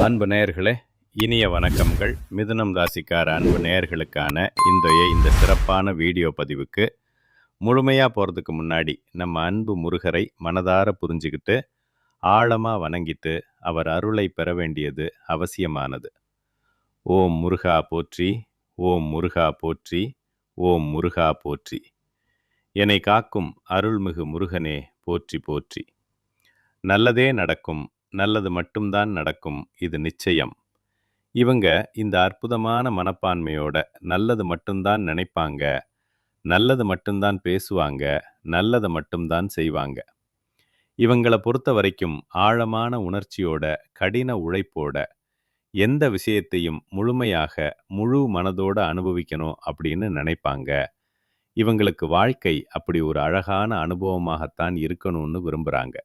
அன்பு நேயர்களே, இனிய வணக்கங்கள். மிதுனம் ராசிக்கார அன்பு நேயர்களுக்கான இந்த சிறப்பான வீடியோ பதிவுக்கு முழுமையாக போகிறதுக்கு முன்னாடி நம்ம அன்பு முருகரை மனதார புரிஞ்சுக்கிட்டு ஆழமாக வணங்கிட்டு அவர் அருளை பெற வேண்டியது அவசியமானது. ஓம் முருகா போற்றி, ஓம் முருகா போற்றி, ஓம் முருகா போற்றி. என்னை காக்கும் அருள்மிகு முருகனே போற்றி போற்றி. நல்லதே நடக்கும், நல்லது மட்டும்தான் நடக்கும், இது நிச்சயம். இவங்க இந்த அற்புதமான மனப்பான்மையோட நல்லது மட்டும்தான் நினைப்பாங்க, நல்லது மட்டும்தான் பேசுவாங்க, நல்லதை மட்டும்தான் செய்வாங்க. இவங்களை பொறுத்த வரைக்கும் ஆழமான உணர்ச்சியோட, கடின உழைப்போட எந்த விஷயத்தையும் முழுமையாக முழு மனதோட அனுபவிக்கணும் அப்படின்னு நினைப்பாங்க. இவங்களுக்கு வாழ்க்கை அப்படி ஒரு அழகான அனுபவமாகத்தான் இருக்கணும்னு விரும்புகிறாங்க.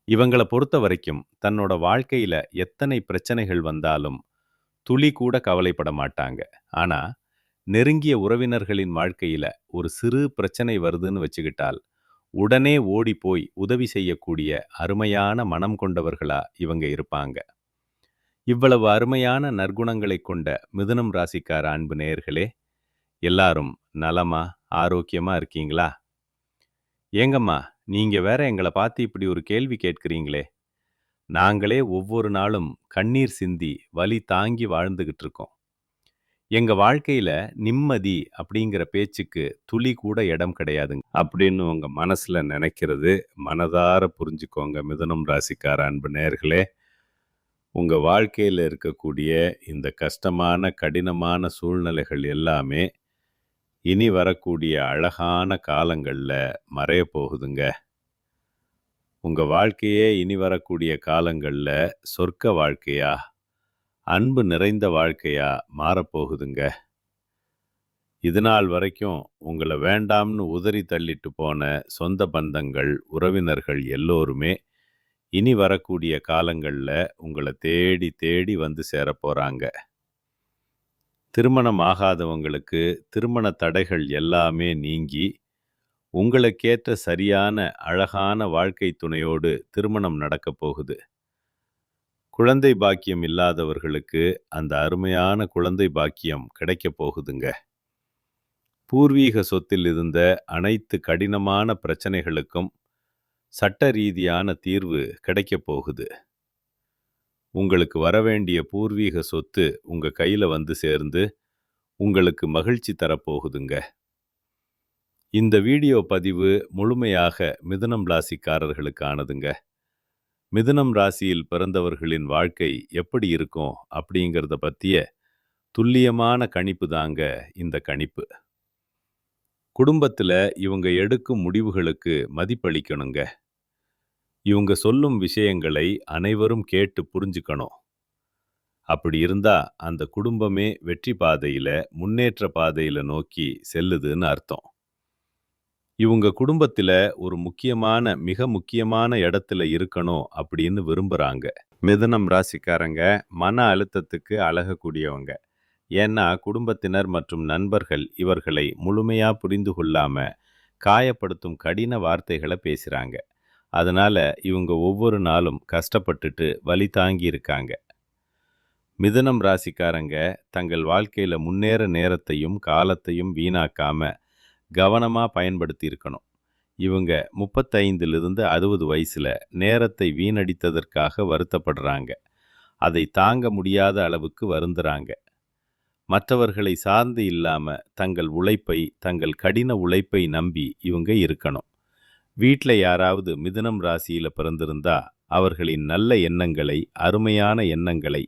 இவங்களை பொறுத்த வரைக்கும் தன்னோட வாழ்க்கையில் எத்தனை பிரச்சனைகள் வந்தாலும் துளி கூட கவலைப்பட மாட்டாங்க. ஆனால் நெருங்கிய உறவினர்களின் வாழ்க்கையில் ஒரு சிறு பிரச்சனை வருதுன்னு வச்சுக்கிட்டால் உடனே ஓடி போய் உதவி செய்யக்கூடிய அருமையான மனம் கொண்டவர்களா இவங்க இருப்பாங்க. இவ்வளவு அருமையான நற்குணங்களை கொண்ட மிதுனம் ராசிக்கார அன்பு நேயர்களே, எல்லாரும் நலமா ஆரோக்கியமாக இருக்கீங்களா? ஏங்கம்மா, நீங்க வேற எங்களை பார்த்து இப்படி ஒரு கேள்வி கேட்குறீங்களே. நாங்களே ஒவ்வொரு நாளும் கண்ணீர் சிந்தி வலி தாங்கி வாழ்ந்துகிட்டு இருக்கோம். எங்க வாழ்க்கையில நிம்மதி அப்படிங்கிற பேச்சுக்கு துளி கூட இடம் கிடையாதுங்க அப்படின்னு உங்க மனசுல நினைக்கிறது மனதார புரிஞ்சுக்கோங்க. மிதுனம் ராசிக்கார அன்பு நேயர்களே, உங்க வாழ்க்கையில இருக்கக்கூடிய இந்த கஷ்டமான கடினமான சூழ்நிலைகள் எல்லாமே இனி வரக்கூடிய அழகான காலங்களில் மறைய போகுதுங்க. உங்கள் வாழ்க்கையே இனி வரக்கூடிய காலங்களில் சொர்க்க வாழ்க்கையா, அன்பு நிறைந்த வாழ்க்கையா மாறப்போகுதுங்க. இது நாள் வரைக்கும் உங்களை வேண்டாம்னு உதறி தள்ளிட்டு போன சொந்த பந்தங்கள், உறவினர்கள் எல்லோருமே இனி வரக்கூடிய காலங்களில் உங்களை தேடி தேடி வந்து சேரப்போகிறாங்க. திருமணம் ஆகாதவங்களுக்கு திருமண தடைகள் எல்லாமே நீங்கி உங்களுக்கேற்ற சரியான அழகான வாழ்க்கை துணையோடு திருமணம் நடக்கப் போகுது. குழந்தை பாக்கியம் இல்லாதவர்களுக்கு அந்த அருமையான குழந்தை பாக்கியம் கிடைக்கப் போகுதுங்க. பூர்வீக சொத்தில் இருந்த அனைத்து கடினமான பிரச்சனைகளுக்கும் சட்ட ரீதியான தீர்வு கிடைக்கப் போகுது. உங்களுக்கு வரவேண்டிய பூர்வீக சொத்து உங்கள் கையில் வந்து சேர்ந்து உங்களுக்கு மகிழ்ச்சி தரப்போகுதுங்க. இந்த வீடியோ பதிவு முழுமையாக மிதுனம் ராசிக்காரர்களுக்கானதுங்க. மிதுனம் ராசியில் பிறந்தவர்களின் வாழ்க்கை எப்படி இருக்கும் அப்படிங்கிறத பற்றிய துல்லியமான கணிப்பு தாங்க இந்த கணிப்பு. குடும்பத்தில் இவங்க எடுக்கும் முடிவுகளுக்கு மதிப்பளிக்கணுங்க. இவங்க சொல்லும் விஷயங்களை அனைவரும் கேட்டு புரிஞ்சுக்கணும். அப்படி இருந்தா அந்த குடும்பமே வெற்றி பாதையில, முன்னேற்ற பாதையில நோக்கி செல்லுதுன்னு அர்த்தம். இவங்க குடும்பத்துல ஒரு மிக முக்கியமான இடத்துல இருக்கணும் அப்படின்னு விரும்புறாங்க. மிதுனம் ராசிக்காரங்க மன அழுத்தத்துக்கு அழகக்கூடியவங்க. ஏன்னா குடும்பத்தினர் மற்றும் நண்பர்கள் இவர்களை முழுமையா புரிந்து கொள்ளாம காயப்படுத்தும் கடின வார்த்தைகளை பேசுறாங்க. அதனால இவங்க ஒவ்வொரு நாளும் கஷ்டப்பட்டுட்டு வலி தாங்கி இருக்காங்க. மிதுனம் ராசிக்காரங்க தங்கள் வாழ்க்கையில முன்னேற நேரத்தையும் காலத்தையும் வீணாக்காம கவனமாக பயன்படுத்தி இருக்கணும். இவங்க 35லிருந்து 60 வயசுல நேரத்தை வீணடித்ததற்காக வருத்தப்படுறாங்க. அதை தாங்க முடியாத அளவுக்கு வருந்துறாங்க. மற்றவர்களை சார்ந்து இல்லாம தங்கள் உழைப்பை, தங்கள் கடின உழைப்பை நம்பி இவங்க இருக்கணும். வீட்டில் யாராவது மிதுனம் ராசியில பிறந்திருந்தா அவர்களின் நல்ல எண்ணங்களை, அருமையான எண்ணங்களை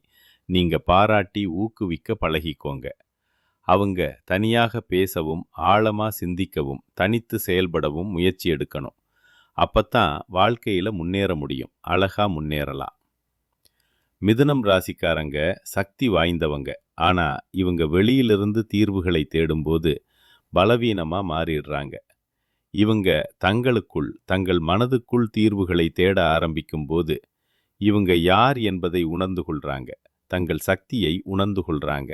நீங்க பாராட்டி ஊக்குவிக்க பழகிக்கோங்க. அவங்க தனியாக பேசவும், ஆழமாக சிந்திக்கவும், தனித்து செயல்படவும் முயற்சி எடுக்கணும். அப்பத்தான் வாழ்க்கையில் முன்னேற முடியும், அழகாக முன்னேறலாம். மிதுனம் ராசிக்காரங்க சக்தி வாய்ந்தவங்க. ஆனால் இவங்க வெளியிலிருந்து தீர்வுகளை தேடும்போது பலவீனமாக மாறிடுறாங்க. இவங்க தங்களுக்குள், தங்கள் மனதுக்குள் தீர்வுகளை தேட ஆரம்பிக்கும் போது இவங்க யார் என்பதை உணர்ந்து கொள்றாங்க, தங்கள் சக்தியை உணர்ந்து கொள்றாங்க.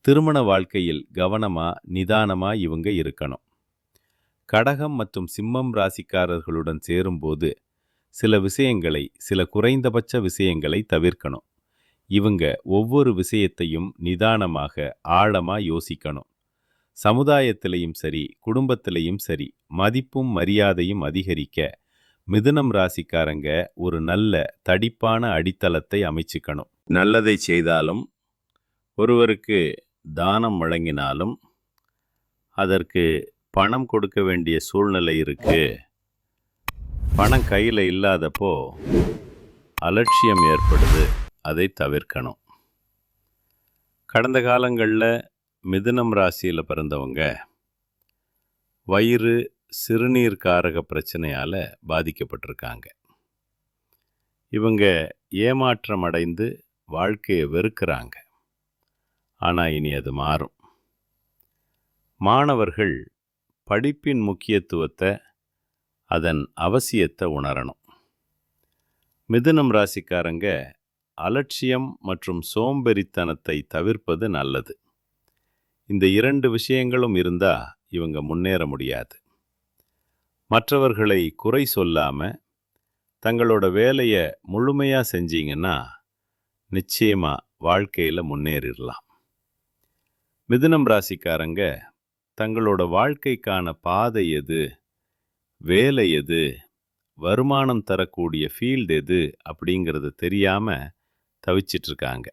திருமண வாழ்க்கையில் கவனமா, நிதானமா இவங்க இருக்கணும். கடகம் மற்றும் சிம்மம் ராசிக்காரர்களுடன் சேரும்போது சில குறைந்தபட்ச விஷயங்களை தவிர்க்கணும். இவங்க ஒவ்வொரு விஷயத்தையும் நிதானமாக ஆழமா யோசிக்கணும். சமுதாயத்திலையும் சரி, குடும்பத்திலையும் சரி, மதிப்பும் மரியாதையும் அதிகரிக்க மிதுனம் ராசிக்காரங்க ஒரு நல்ல தடிப்பான அடித்தளத்தை அமைச்சுக்கணும். நல்லதை செய்தாலும், ஒருவருக்கு தானம் வழங்கினாலும் அதற்கு பணம் கொடுக்க வேண்டிய சூழ்நிலை இருக்கு. பணம் கையில் இல்லாதப்போ அலட்சியம் ஏற்படுது. அதை தவிர்க்கணும். கடந்த காலங்களில் மிதுனம் ராசியில் பிறந்தவங்க வயிறு சிறுநீர் காரக பிரச்சனையால் பாதிக்கப்பட்டிருக்காங்க. இவங்க ஏமாற்றம் அடைந்து வாழ்க்கையை வெறுக்கிறாங்க. ஆனால் இனி அது மாறும். மாணவர்கள் படிப்பின் முக்கியத்துவத்தை, அதன் அவசியத்தை உணரணும். மிதுனம் ராசிக்காரங்க அலட்சியம் மற்றும் சோம்பேறித்தனத்தை தவிர்ப்பது நல்லது. இந்த 2 விஷயங்களும் இருந்தால் இவங்க முன்னேற முடியாது. மற்றவர்களை குறை சொல்லாமல் தங்களோட வேலையை முழுமையாக செஞ்சீங்கன்னா நிச்சயமாக வாழ்க்கையில் முன்னேறிடலாம். மிதுனம் ராசிக்காரங்க தங்களோட வாழ்க்கைக்கான பாதை எது, வேலை எது, வருமானம் தரக்கூடிய ஃபீல்டு எது அப்படிங்கிறது தெரியாமல் தவிச்சிட்ருக்காங்க.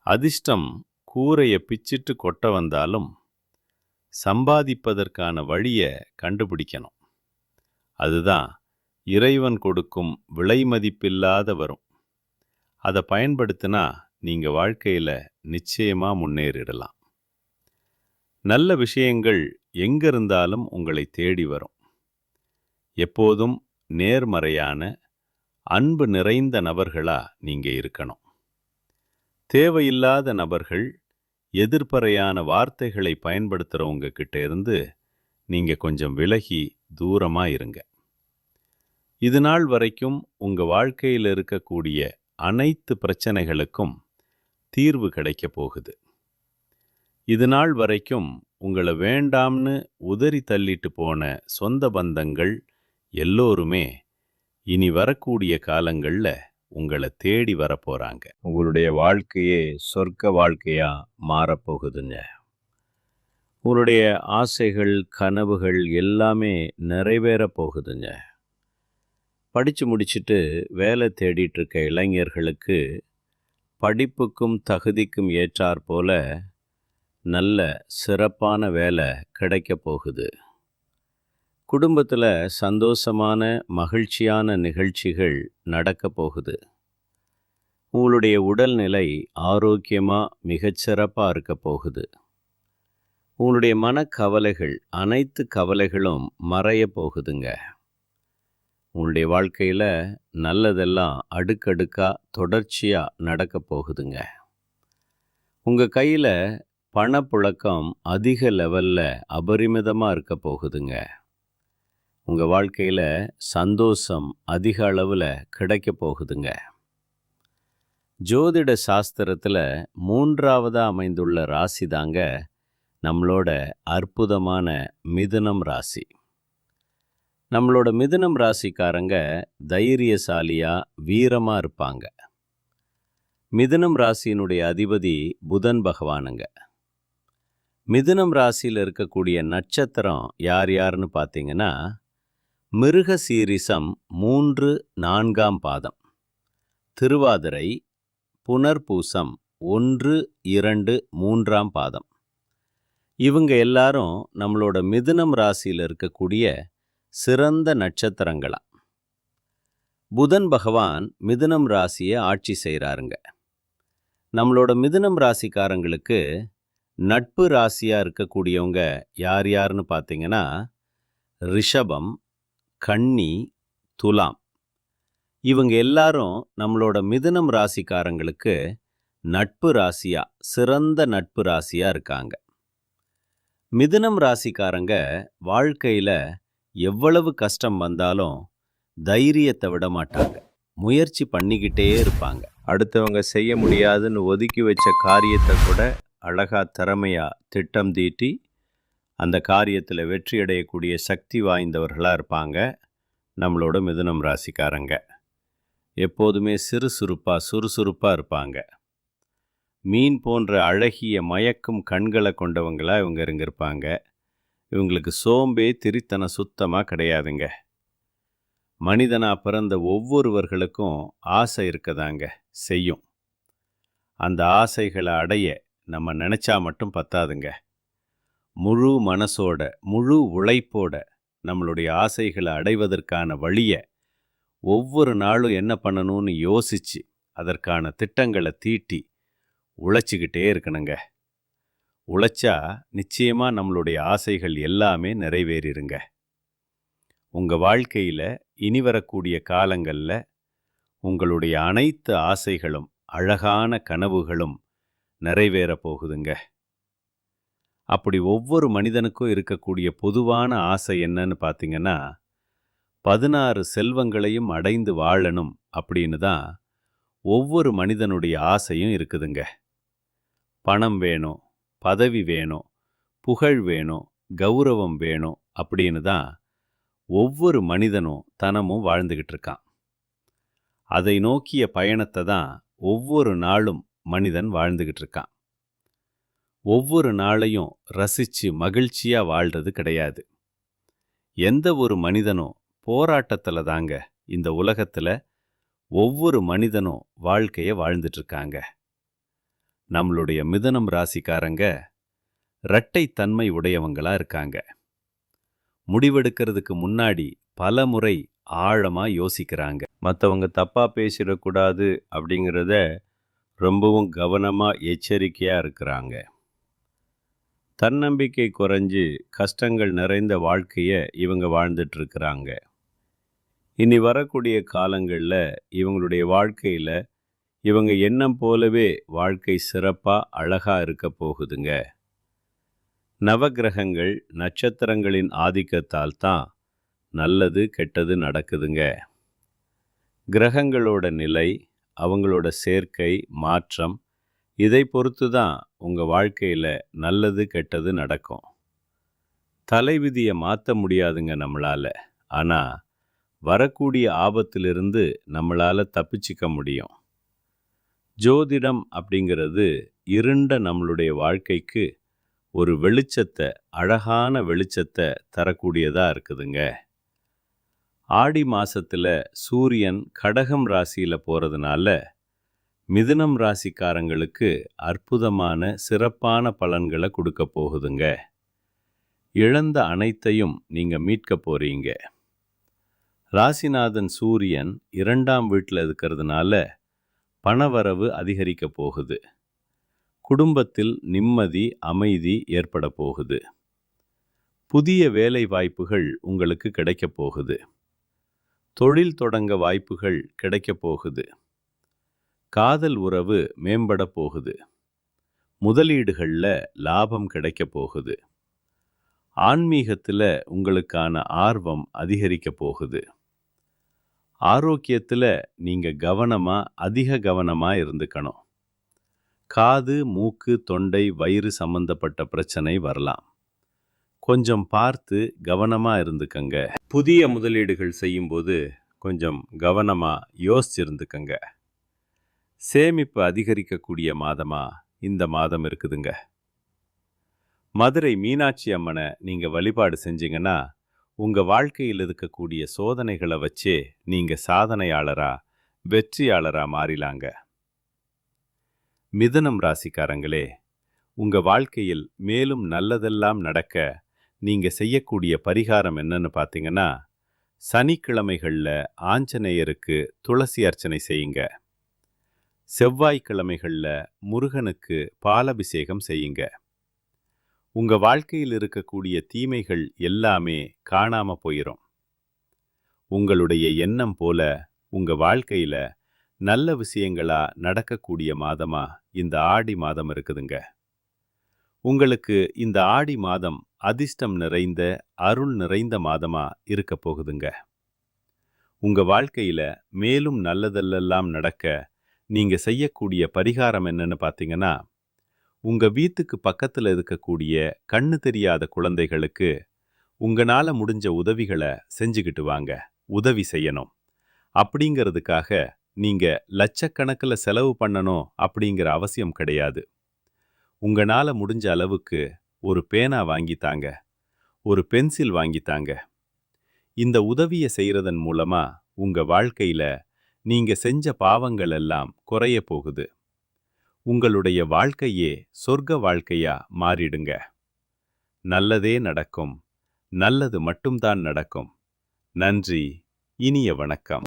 அதிர்ஷ்டம் கூரையை பிச்சிட்டு கொட்ட வந்தாலும் சம்பாதிப்பதற்கான வழியை கண்டுபிடிக்கணும். அதுதான் இறைவன் கொடுக்கும் விலை மதிப்பில்லாத வரும். அதை பயன்படுத்தினா நீங்கள் வாழ்க்கையில் நிச்சயமாக முன்னேறிடலாம். நல்ல விஷயங்கள் எங்கே இருந்தாலும் உங்களை தேடி வரும். எப்போதும் நேர்மறையான அன்பு நிறைந்த நபர்களாக நீங்கள் இருக்கணும். தேவையில்லாத நபர்கள், எதிர்மறையான வார்த்தைகளை பயன்படுத்துகிறவங்க கிட்ட இருந்து நீங்கள் கொஞ்சம் விலகி தூரமாக இருங்க. இது நாள் வரைக்கும் உங்கள் வாழ்க்கையில் இருக்கக்கூடிய அனைத்து பிரச்சனைகளுக்கும் தீர்வு கிடைக்க போகுது. இது நாள் வரைக்கும் உங்களை வேண்டாம்னு உதறி தள்ளிட்டு போன சொந்த பந்தங்கள் எல்லோருமே இனி வரக்கூடிய காலங்களில் உங்களை தேடி வரப்போகிறாங்க. உங்களுடைய வாழ்க்கையே சொர்க்க வாழ்க்கையாக மாறப்போகுதுங்க. உங்களுடைய ஆசைகள், கனவுகள் எல்லாமே நிறைவேற போகுதுங்க. படித்து முடிச்சுட்டு வேலை தேடிட்டுருக்க இளைஞர்களுக்கு படிப்புக்கும் தகுதிக்கும் ஏற்றாற்போல நல்ல சிறப்பான வேலை கிடைக்க போகுது. குடும்பத்தில் சந்தோஷமான மகிழ்ச்சியான நிகழ்ச்சிகள் நடக்க போகுது. உங்களுடைய உடல்நிலை ஆரோக்கியமாக மிகச்சிறப்பாக இருக்க போகுது. உங்களுடைய மனக்கவலைகள், அனைத்து கவலைகளும் மறைய போகுதுங்க. உங்களுடைய வாழ்க்கையில் நல்லதெல்லாம் அடுக்கடுக்காக தொடர்ச்சியாக நடக்க போகுதுங்க. உங்கள் கையில் பணப்புழக்கம் அதிக லெவலில் அபரிமிதமாக இருக்க போகுதுங்க. உங்கள் வாழ்க்கையில் சந்தோஷம் அதிக அளவில் கிடைக்க போகுதுங்க. ஜோதிட சாஸ்திரத்தில் 3ஆவதாக அமைந்துள்ள ராசி தாங்க நம்மளோட அற்புதமான மிதுனம் ராசி. நம்மளோட மிதுனம் ராசிக்காரங்க தைரியசாலியாக, வீரமாக இருப்பாங்க. மிதுனம் ராசியினுடைய அதிபதி புதன் பகவானுங்க. மிதுனம் ராசியில் இருக்கக்கூடிய நட்சத்திரம் யார் யாருன்னு பார்த்தீங்கன்னா, மிருக சீரிசம் 3, 4ஆம் பாதம், திருவாதிரை, புனர்பூசம் 1, 2, 3ஆம் பாதம். இவங்க எல்லாரும் நம்மளோட மிதுனம் ராசியில் இருக்கக்கூடிய சிறந்த நட்சத்திரங்களாம். புதன் பகவான் மிதுனம் ராசியை ஆட்சி செய்கிறாருங்க. நம்மளோட மிதுனம் ராசிக்காரங்களுக்கு நட்பு ராசியாக இருக்கக்கூடியவங்க யார் யாருன்னு பார்த்தீங்கன்னா, ரிஷபம், கன்னி, துலாம். இவங்க எல்லாரும் நம்மளோட மிதுனம் ராசிக்காரங்களுக்கு நட்பு ராசியாக, சிறந்த நட்பு ராசியாக இருக்காங்க. மிதுனம் ராசிக்காரங்க வாழ்க்கையில் எவ்வளவு கஷ்டம் வந்தாலும் தைரியத்தை விட மாட்டாங்க. முயற்சி பண்ணிக்கிட்டே இருப்பாங்க. அடுத்தவங்க செய்ய முடியாதுன்னு ஒதுக்கி வச்ச காரியத்தை கூட அழகாக திறமையாக திட்டம் தீட்டி அந்த காரியத்தில் வெற்றி அடையக்கூடிய சக்தி வாய்ந்தவர்களாக இருப்பாங்க. நம்மளோட மிதுனம் ராசிக்காரங்க எப்போதுமே சுறுசுறுப்பாக இருப்பாங்க. மீன் போன்ற அழகிய மயக்கும் கண்களை கொண்டவங்களா இவங்க இருப்பாங்க. இவங்களுக்கு சோம்பே திரித்தனம் சுத்தமாக கிடையாதுங்க. மனிதனா பிறந்த ஒவ்வொருவர்களுக்கும் ஆசை இருக்கதாங்க செய்யும். அந்த ஆசைகளை அடைய நம்ம நினைச்சா மட்டும் பத்தாதுங்க. முழு மனசோட முழு உழைப்போட நம்மளுடைய ஆசைகளை அடைவதற்கான வழியை ஒவ்வொரு நாளும் என்ன பண்ணணும்னு யோசிச்சு அதற்கான திட்டங்களை தீட்டி உழைச்சிக்கிட்டே இருக்கணுங்க. உழைச்சா நிச்சயமா நம்மளுடைய ஆசைகள் எல்லாமே நிறைவேறிருங்க. உங்க வாழ்க்கையில இனி வரக்கூடிய காலங்கள்ல உங்களுடைய அனைத்து ஆசைகளும் அழகான கனவுகளும் நிறைவேற போகுதுங்க. அப்படி ஒவ்வொரு மனிதனுக்கும் இருக்கக்கூடிய பொதுவான ஆசை என்னன்னு பார்த்தீங்கன்னா, 16 செல்வங்களையும் அடைந்து வாழணும் அப்படின்னு தான் ஒவ்வொரு மனிதனுடைய ஆசையும் இருக்குதுங்க. பணம் வேணும், பதவி வேணும், புகழ் வேணும், கௌரவம் வேணும் அப்படின்னு தான் ஒவ்வொரு மனிதனும் தனமும் வாழ்ந்துகிட்டு இருக்கான். அதை நோக்கிய பயணத்தை தான் ஒவ்வொரு நாளும் மனிதன் வாழ்ந்துகிட்டு இருக்கான். ஒவ்வொரு நாளையும் ரசிச்சு மகிழ்ச்சியா வாழ்றது கிடையாது. எந்த ஒரு மனிதனும் போராட்டத்துல தாங்க இந்த உலகத்துல ஒவ்வொரு மனிதனும் வாழ்க்கைய வாழ்ந்துட்டு இருக்காங்க. நம்மளுடைய மிதுனம் ராசிக்காரங்க இரட்டைத்தன்மை உடையவங்களா இருக்காங்க. முடிவெடுக்கிறதுக்கு முன்னாடி பல முறை ஆழமா யோசிக்கிறாங்க. மற்றவங்க தப்பா பேசிடக்கூடாது அப்படிங்கிறத ரொம்பவும் கவனமா எச்சரிக்கையா இருக்கிறாங்க. தன்னம்பிக்கை குறைஞ்சு கஷ்டங்கள் நிறைந்த வாழ்க்கையை இவங்க வாழ்ந்துட்டு இருக்கிறாங்க. இனி வரக்கூடிய காலங்களில் இவங்களுடைய வாழ்க்கையில் இவங்க எண்ணம் போலவே வாழ்க்கை சிறப்பாக அழகாக இருக்க போகுதுங்க. நவக்கிரகங்கள் நட்சத்திரங்களின் ஆதிக்கத்தால் தான் நல்லது கெட்டது நடக்குதுங்க. கிரகங்களோட நிலை, அவங்களோட சேர்க்கை, மாற்றம் இதை பொறுத்து தான் உங்கள் வாழ்க்கையில் நல்லது கெட்டது நடக்கும். தலைவிதியை மாற்ற முடியாதுங்க நம்மளால். ஆனால் வரக்கூடிய ஆபத்திலிருந்து நம்மளால் தப்பிச்சிக்க முடியும். ஜோதிடம் அப்படிங்கிறது இருண்ட நம்மளுடைய வாழ்க்கைக்கு ஒரு வெளிச்சத்தை, அழகான வெளிச்சத்தை தரக்கூடியதாக இருக்குதுங்க. ஆடி மாசத்துல சூரியன் கடகம் ராசியில் போகிறதுனால மிதுனம் ராசிக்காரங்களுக்கு அற்புதமான சிறப்பான பலன்களை கொடுக்க போகுதுங்க. இழந்த அனைத்தையும் நீங்க மீட்க போறீங்க. ராசிநாதன் சூரியன் 2ஆம் வீட்டில் இருக்கிறதுனால பணவரவு அதிகரிக்க போகுது. குடும்பத்தில் நிம்மதி, அமைதி ஏற்பட போகுது. புதிய வேலை வாய்ப்புகள் உங்களுக்கு கிடைக்க போகுது. தொழில் தொடங்க வாய்ப்புகள் கிடைக்க போகுது. காதல் உறவு மேம்பட போகுது. முதலீடுகளில் லாபம் கிடைக்க போகுது. ஆன்மீகத்தில் உங்களுக்கான ஆர்வம் அதிகரிக்க போகுது. ஆரோக்கியத்தில் நீங்கள் அதிக கவனமாக இருந்துக்கணும். காது, மூக்கு, தொண்டை, வயிறு சம்பந்தப்பட்ட பிரச்சனை வரலாம். கொஞ்சம் பார்த்து கவனமாக இருந்துக்கங்க. புதிய முதலீடுகள் செய்யும்போது கொஞ்சம் கவனமாக யோசிச்சிருந்துக்கங்க. சேமிப்பு அதிகரிக்கக்கூடிய மாதமாக இந்த மாதம் இருக்குதுங்க. மதுரை மீனாட்சி அம்மனை நீங்கள் வழிபாடு செஞ்சீங்கன்னா உங்கள் வாழ்க்கையில் இருக்கக்கூடிய சோதனைகளை வச்சே நீங்கள் சாதனையாளராக, வெற்றியாளராக மாறிலாங்க. மிதுனம் ராசிக்காரங்களே, உங்கள் வாழ்க்கையில் மேலும் நல்லதெல்லாம் நடக்க நீங்கள் செய்யக்கூடிய பரிகாரம் என்னன்னு பார்த்தீங்கன்னா, சனிக்கிழமைகளில் ஆஞ்சநேயருக்கு துளசி அர்ச்சனை செய்யுங்க. செவ்வாய்க்கிழமைகளில் முருகனுக்கு பாலபிஷேகம் செய்யுங்க. உங்கள் வாழ்க்கையில் இருக்கக்கூடிய தீமைகள் எல்லாமே காணாம போயிடும். உங்களுடைய எண்ணம் போல உங்கள் வாழ்க்கையில் நல்ல விஷயங்களா நடக்கக்கூடிய மாதமா இந்த ஆடி மாதம் இருக்குதுங்க. உங்களுக்கு இந்த ஆடி மாதம் அதிர்ஷ்டம் நிறைந்த, அருள் நிறைந்த மாதமா இருக்க போகுதுங்க. உங்கள் வாழ்க்கையில் மேலும் நல்லதெல்லாம் நடக்க நீங்க செய்யக்கூடிய பரிகாரம் என்னன்னு பார்த்தீங்கன்னா, உங்க வீட்டுக்கு பக்கத்துல இருக்கக்கூடிய கண்ணு தெரியாத குழந்தைகளுக்கு உங்களால முடிஞ்ச உதவிகளை செஞ்சுக்கிட்டு வாங்க. உதவி செய்யணும். அப்படிங்கிறதுக்காக நீங்க லட்சக்கணக்கில் செலவு பண்ணணும் அப்படிங்கிற அவசியம் கிடையாது. உங்களால முடிஞ்ச அளவுக்கு ஒரு பேனா வாங்கித்தாங்க, ஒரு பென்சில் வாங்கித்தாங்க. இந்த உதவியை செய்யறதன் மூலமா உங்க வாழ்க்கையில நீங்க செஞ்ச பாவங்கள் எல்லாம் குறைய போகுது. உங்களுடைய வாழ்க்கையே சொர்க்க வாழ்க்கையா மாறிடுங்க. நல்லதே நடக்கும். நல்லது மட்டும்தான் நடக்கும். நன்றி. இனிய வணக்கம்.